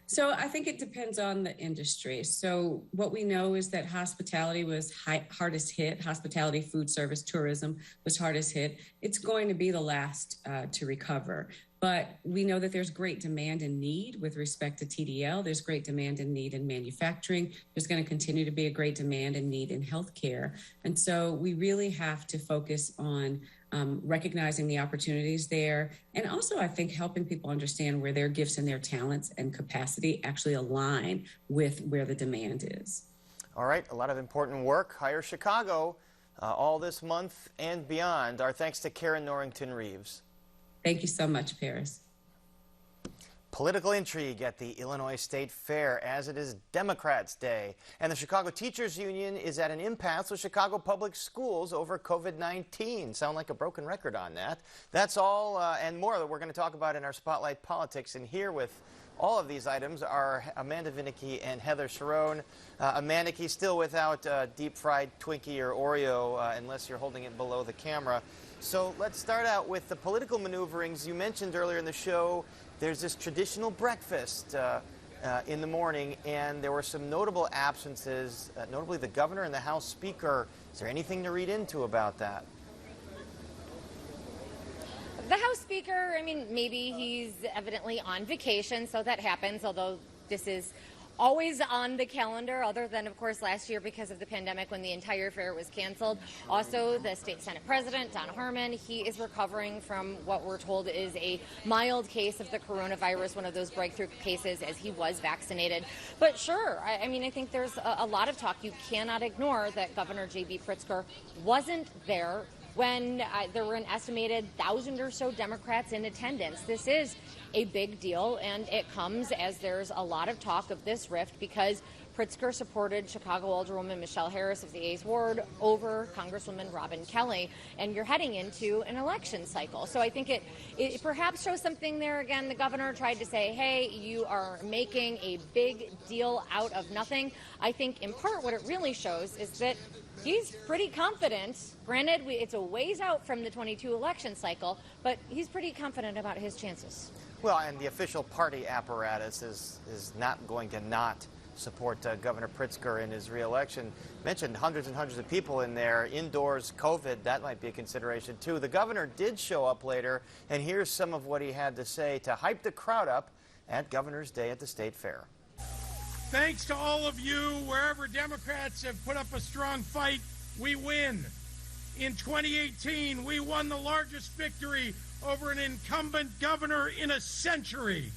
So I think it depends on the industry. So what we know is that hospitality was hardest hit. Hospitality, food service, tourism was hardest hit. It's going to be the last to recover. But we know that there's great demand and need with respect to TDL. There's great demand and need in manufacturing. There's going to continue to be a great demand and need in healthcare. And so we really have to focus on recognizing the opportunities there. And also, I think, helping people understand where their gifts and their talents and capacity actually align with where the demand is. All right, a lot of important work. Hire Chicago all this month and beyond. Our thanks to Karen Norrington-Reeves. Thank you so much, Paris. Political intrigue at the Illinois State Fair as it is Democrats' Day. And the Chicago Teachers Union is at an impasse with Chicago Public Schools over COVID-19. Sound like a broken record on that. That's all and more that we're going to talk about in our Spotlight Politics. And here with all of these items are Amanda Vinicky and Heather Sharon. Amanda, still without deep-fried Twinkie or Oreo unless you're holding it below the camera. So let's start out with the political maneuverings. You mentioned earlier in the show there's this traditional breakfast in the morning, and there were some notable absences, notably the governor and the House Speaker. Is there anything to read into about that? The House Speaker, I mean, maybe he's evidently on vacation, so that happens, although this is always on the calendar, other than, of course, last year because of the pandemic when the entire fair was canceled. Also, the state Senate president, Don Harmon, he is recovering from what we're told is a mild case of the coronavirus, one of those breakthrough cases, as he was vaccinated. But sure, I mean, I think there's a lot of talk. You cannot ignore that Governor J.B. Pritzker wasn't there when there were an estimated 1,000 or so Democrats in attendance. This is a big deal, and it comes as there's a lot of talk of this rift because Pritzker supported Chicago Alderwoman Michelle Harris of the 8th Ward over Congresswoman Robin Kelly, and you're heading into an election cycle. So I think it perhaps shows something there. Again, the governor tried to say, hey, you are making a big deal out of nothing. I think in part what it really shows is that he's pretty confident. Granted, it's a ways out from the 22 election cycle, but he's pretty confident about his chances. Well, and the official party apparatus is not going to not support Governor Pritzker in his reelection. Mentioned hundreds and hundreds of people in there, indoors, COVID, that might be a consideration too. The governor did show up later, and here's some of what he had to say to hype the crowd up at Governor's Day at the State Fair. Thanks to all of you, wherever Democrats have put up a strong fight, we win. In 2018, we won the largest victory over an incumbent governor in a century.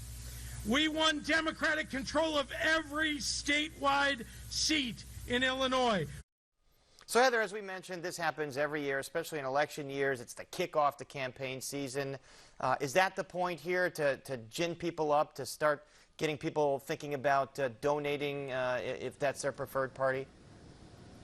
We won Democratic control of every statewide seat in Illinois. So, Heather, as we mentioned, this happens every year, especially in election years. It's the kickoff to campaign season. Is that the point here, to gin people up, to start getting people thinking about donating if that's their preferred party?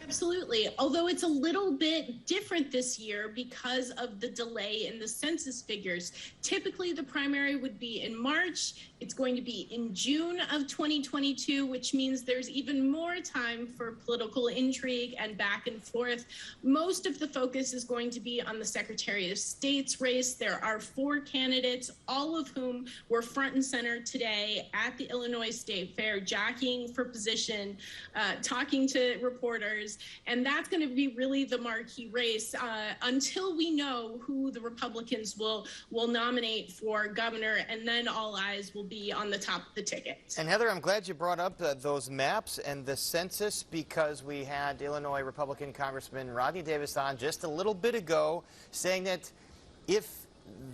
Absolutely. Although it's a little bit different this year because of the delay in the census figures. Typically, the primary would be in March. It's going to be in June of 2022, which means there's even more time for political intrigue and back and forth. Most of the focus is going to be on the Secretary of State's race. There are 4 candidates, all of whom were front and center today at the Illinois State Fair, jockeying for position, talking to reporters. And that's going to be really the marquee race until we know who the Republicans will nominate for governor, and then all eyes will be on the top of the ticket. And Heather, I'm glad you brought up those maps and the census, because we had Illinois Republican Congressman Rodney Davis on just a little bit ago saying that if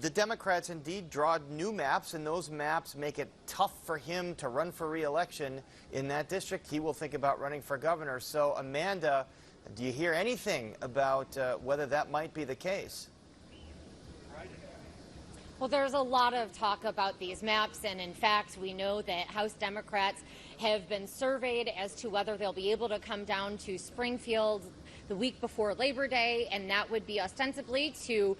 the Democrats indeed draw new maps and those maps make it tough for him to run for re-election in that district, he will think about running for governor. So, Amanda, do you hear anything about whether that might be the case? Well, there's a lot of talk about these maps, and in fact, we know that House Democrats have been surveyed as to whether they'll be able to come down to Springfield the week before Labor Day, and that would be ostensibly to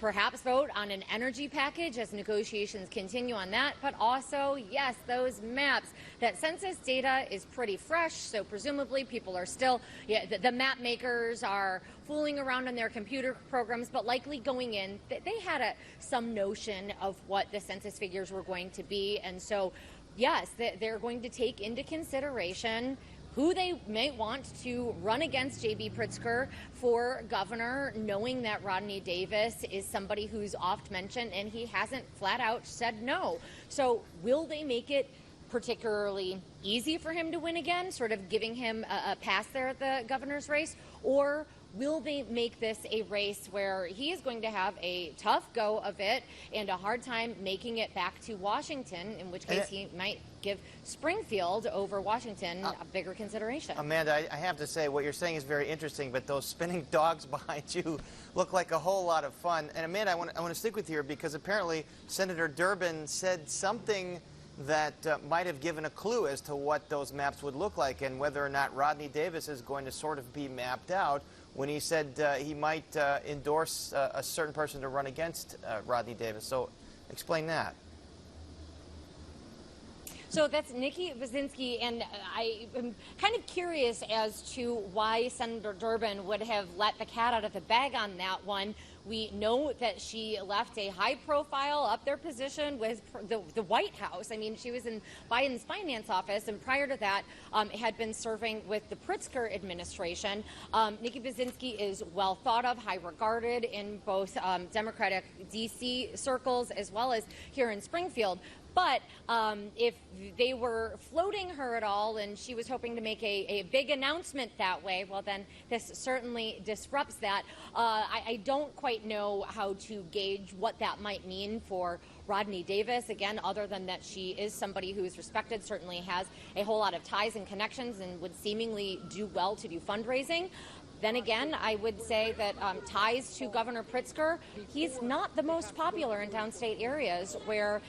perhaps vote on an energy package as negotiations continue on that, but also, yes, those maps. That census data is pretty fresh, so presumably people are still, the map makers are fooling around on their computer programs, but likely going in, they had some notion of what the census figures were going to be, and so, yes, they're going to take into consideration who they may want to run against J.B. Pritzker for governor, knowing that Rodney Davis is somebody who's oft mentioned and he hasn't flat out said no. So will they make it particularly easy for him to win again, sort of giving him a pass there at the governor's race? Or will they make this a race where he is going to have a tough go of it and a hard time making it back to Washington, in which case he might give Springfield over Washington a bigger consideration? Amanda, I have to say, what you're saying is very interesting, but those spinning dogs behind you look like a whole lot of fun. And Amanda, I want to stick with you here because apparently Senator Durbin said something that might have given a clue as to what those maps would look like and whether or not Rodney Davis is going to sort of be mapped out when he said he might endorse a certain person to run against Rodney Davis. So explain that. So that's Nikki Basinski, and I am kind of curious as to why Senator Durbin would have let the cat out of the bag on that one. We know that she left a high-profile up-there position with the White House. I mean, she was in Biden's finance office, and prior to that had been serving with the Pritzker administration. Nikki Basinski is well thought of, high regarded in both Democratic D.C. circles as well as here in Springfield. But if they were floating her at all and she was hoping to make a big announcement that way, well, then this certainly disrupts that. I don't quite know how to gauge what that might mean for Rodney Davis, again, other than that she is somebody who is respected, certainly has a whole lot of ties and connections and would seemingly do well to do fundraising. Then again, I would say that ties to Governor Pritzker, he's not the most popular in downstate areas where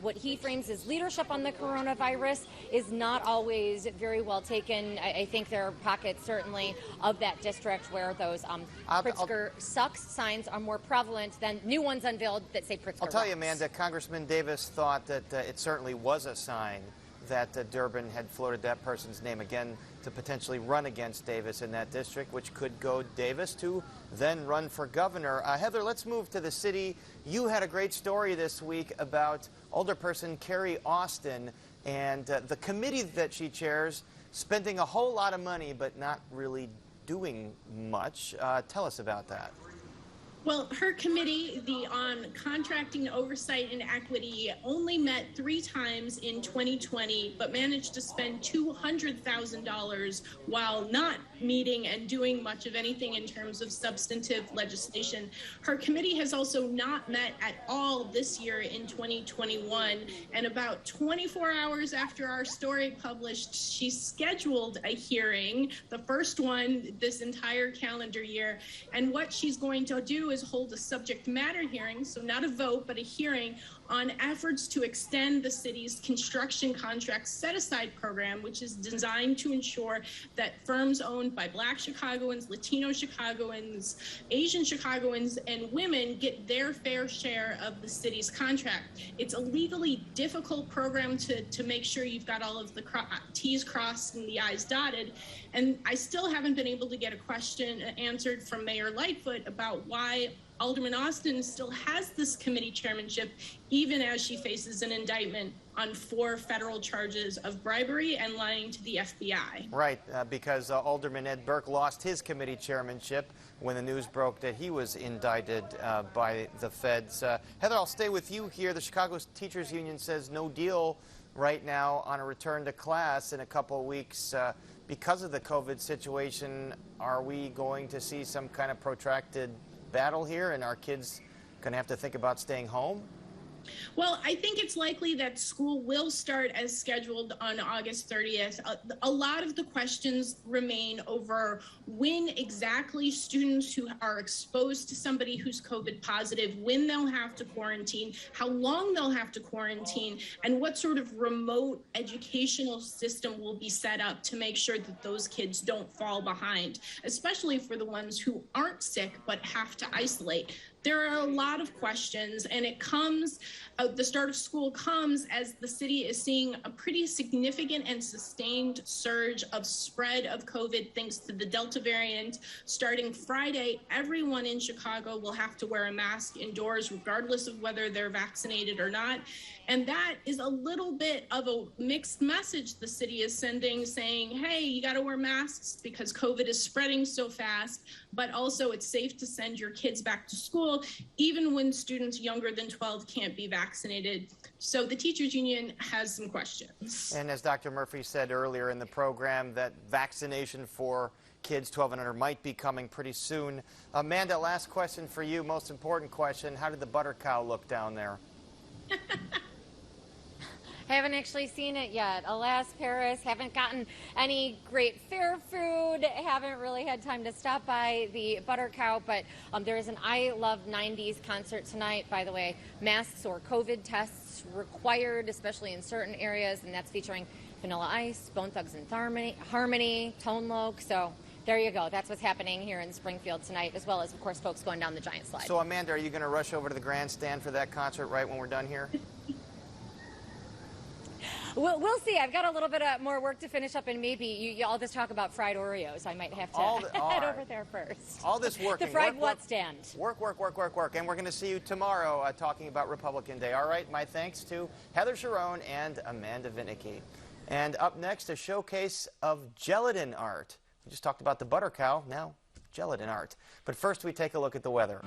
what he frames as leadership on the coronavirus is not always very well taken. I think there are pockets certainly of that district where those Pritzker sucks signs are more prevalent than new ones unveiled that say Pritzker I'll tell you, rocks. Amanda, Congressman Davis thought that it certainly was a sign that Durbin had floated that person's name again to potentially run against Davis in that district, which could go Davis to then run for governor. Heather, let's move to the city. You had a great story this week about alderperson Carrie Austin and the committee that she chairs spending a whole lot of money but not really doing much. Tell us about that. Well, her committee, the on contracting oversight and equity, only met 3 times in 2020, but managed to spend $200,000 while not meeting and doing much of anything in terms of substantive legislation. Her committee has also not met at all this year in 2021. And about 24 hours after our story published, she scheduled a hearing, the first one this entire calendar year. And what she's going to do is hold a subject matter hearing, so not a vote, but a hearing on efforts to extend the city's construction contract set-aside program, which is designed to ensure that firms owned by Black Chicagoans, Latino Chicagoans, Asian Chicagoans, and women get their fair share of the city's contract. It's a legally difficult program to make sure you've got all of the T's crossed and the I's dotted. And I still haven't been able to get a question answered from Mayor Lightfoot about why Alderman Austin still has this committee chairmanship, even as she faces an indictment on 4 federal charges of bribery and lying to the FBI. Right, because Alderman Ed Burke lost his committee chairmanship when the news broke that he was indicted by the feds. Heather, I'll stay with you here. The Chicago Teachers Union says no deal right now on a return to class in a couple of weeks. Because of the COVID situation, are we going to see some kind of protracted battle here, and our kids going to have to think about staying home? Well, I think it's likely that school will start as scheduled on August 30th. A lot of the questions remain over when exactly students who are exposed to somebody who's COVID positive, when they'll have to quarantine, how long they'll have to quarantine, and what sort of remote educational system will be set up to make sure that those kids don't fall behind, especially for the ones who aren't sick but have to isolate. There are a lot of questions, and it comes The start of school comes as the city is seeing a pretty significant and sustained surge of spread of COVID thanks to the Delta variant. Starting Friday, everyone in Chicago will have to wear a mask indoors, regardless of whether they're vaccinated or not. And that is a little bit of a mixed message the city is sending, saying, hey, you got to wear masks because COVID is spreading so fast, but also it's safe to send your kids back to school, even when students younger than 12 can't be vaccinated. So the teachers union has some questions. And as Dr. Murphy said earlier in the program, that vaccination for kids 12 and under might be coming pretty soon. Amanda, last question for you, most important question. How did the butter cow look down there? Haven't actually seen it yet. Alas, Paris, haven't gotten any great fair food, haven't really had time to stop by the Butter Cow, but there is an I Love 90s concert tonight, by the way. Masks or COVID tests required, especially in certain areas, and that's featuring Vanilla Ice, Bone Thugs and Harmony, Tone Loc, so there you go. That's what's happening here in Springfield tonight, as well as, of course, folks going down the Giant Slide. So, Amanda, are you going to rush over to the grandstand for that concert right when we're done here? We'll see. I've got a little bit more work to finish up, and maybe you all just talk about fried Oreos. I might have to head over there first. All this working. The fried what stand? Work. And we're going to see you tomorrow talking about Republican Day. All right, my thanks to Heather Sharon and Amanda Vinicky. And up next, a showcase of gelatin art. We just talked about the Butter Cow, now gelatin art. But first, we take a look at the weather.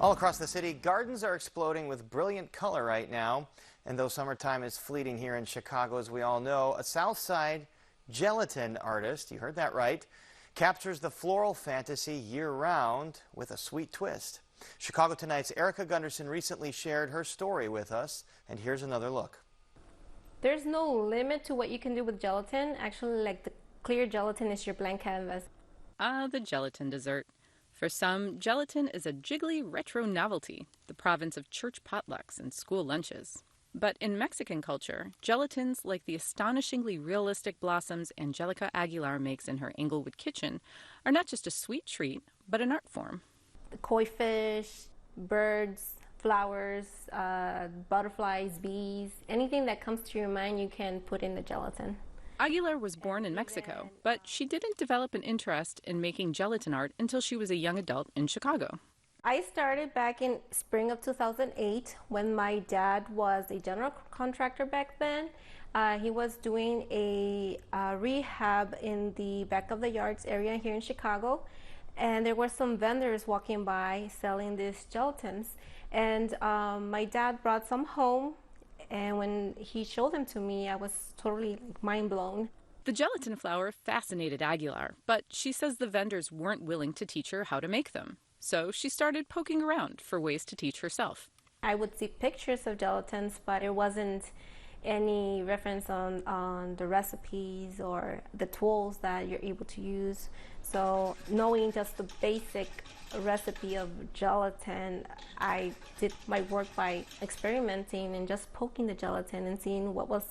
All across the city, gardens are exploding with brilliant color right now. And though summertime is fleeting here in Chicago, as we all know, a South Side gelatin artist, you heard that right, captures the floral fantasy year-round with a sweet twist. Chicago Tonight's Erica Gunderson recently shared her story with us, and here's another look. There's no limit to what you can do with gelatin. Actually, like the clear gelatin is your blank canvas. The gelatin dessert. For some, gelatin is a jiggly retro novelty, the province of church potlucks and school lunches. But in Mexican culture, gelatins like the astonishingly realistic blossoms Angelica Aguilar makes in her Englewood kitchen are not just a sweet treat, but an art form. The koi fish, birds, flowers, butterflies, bees, anything that comes to your mind you can put in the gelatin. Aguilar was born in Mexico, but she didn't develop an interest in making gelatin art until she was a young adult in Chicago. I started back in spring of 2008 when my dad was a general contractor back then. He was doing a rehab in the back of the yards area here in Chicago, and there were some vendors walking by selling these gelatins. And my dad brought some home. And when he showed them to me, I was totally mind blown. The gelatin flower fascinated Aguilar, but she says the vendors weren't willing to teach her how to make them. So she started poking around for ways to teach herself. I would see pictures of gelatins, but there wasn't any reference on the recipes or the tools that you're able to use. So knowing just the basic recipe of gelatin, I did my work by experimenting and just poking the gelatin and seeing what was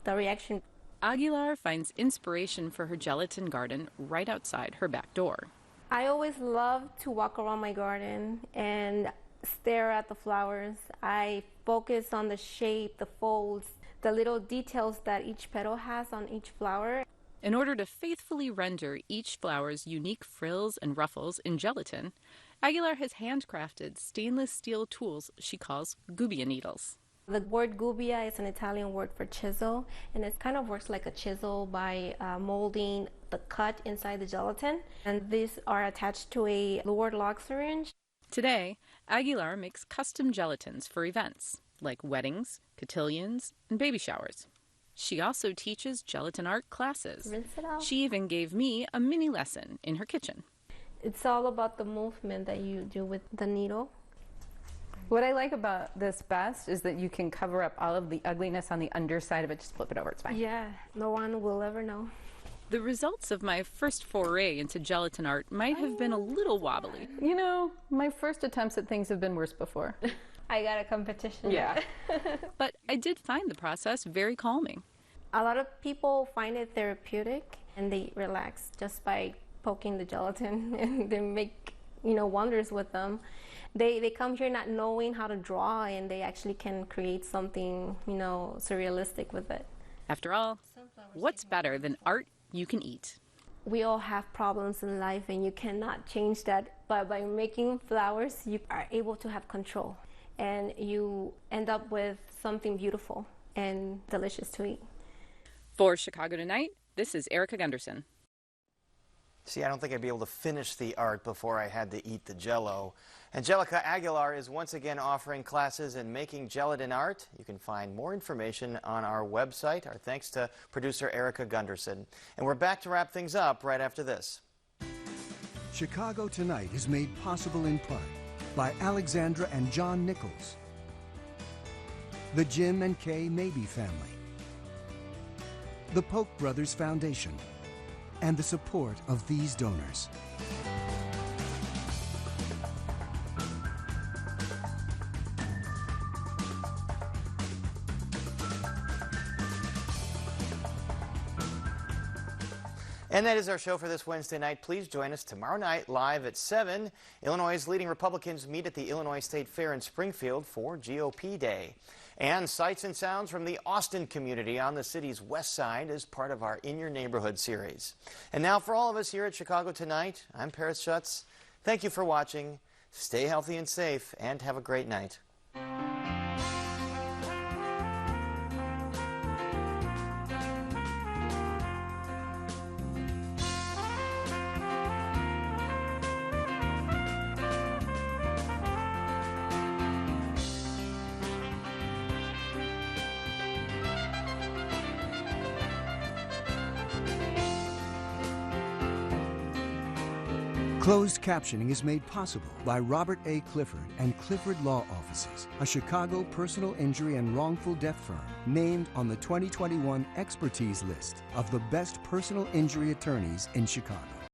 the reaction. Aguilar finds inspiration for her gelatin garden right outside her back door. I always love to walk around my garden and stare at the flowers. I focus on the shape, the folds, the little details that each petal has on each flower. In order to faithfully render each flower's unique frills and ruffles in gelatin, Aguilar has handcrafted stainless steel tools she calls gubbia needles. The word gubbia is an Italian word for chisel, and it kind of works like a chisel by molding the cut inside the gelatin. And these are attached to a lured log syringe. Today, Aguilar makes custom gelatins for events, like weddings, cotillions, and baby showers. She also teaches gelatin art classes. Rinse it out. She even gave me a mini lesson in her kitchen. It's all about the movement that you do with the needle. What I like about this best is that you can cover up all of the ugliness on the underside of it. Just flip it over, it's fine. Yeah, no one will ever know. The results of my first foray into gelatin art might have been a little wobbly. You know, my first attempts at things have been worse before. I got a competition. Yeah. But I did find the process very calming. A lot of people find it therapeutic and they relax just by poking the gelatin, and they make, wonders with them. They come here not knowing how to draw, and they actually can create something, surrealistic with it. After all, what's better than art you can eat? We all have problems in life and you cannot change that, but by making flowers, you are able to have control and you end up with something beautiful and delicious to eat. For Chicago Tonight, this is Erica Gunderson. See, I don't think I'd be able to finish the art before I had to eat the Jell-O. Angelica Aguilar is once again offering classes in making gelatin art. You can find more information on our website. Our thanks to producer Erica Gunderson. And we're back to wrap things up right after this. Chicago Tonight is made possible in part by Alexandra and John Nichols, the Jim and Kay Mabey family, the Polk Brothers Foundation, and the support of these donors. And that is our show for this Wednesday night. Please join us tomorrow night live at 7. Illinois' leading Republicans meet at the Illinois State Fair in Springfield for GOP Day. And sights and sounds from the Austin community on the city's west side is part of our In Your Neighborhood series. And now for all of us here at Chicago Tonight, I'm Paris Schutz. Thank you for watching. Stay healthy and safe, and have a great night. Closed captioning is made possible by Robert A. Clifford and Clifford Law Offices, a Chicago personal injury and wrongful death firm named on the 2021 expertise list of the best personal injury attorneys in Chicago.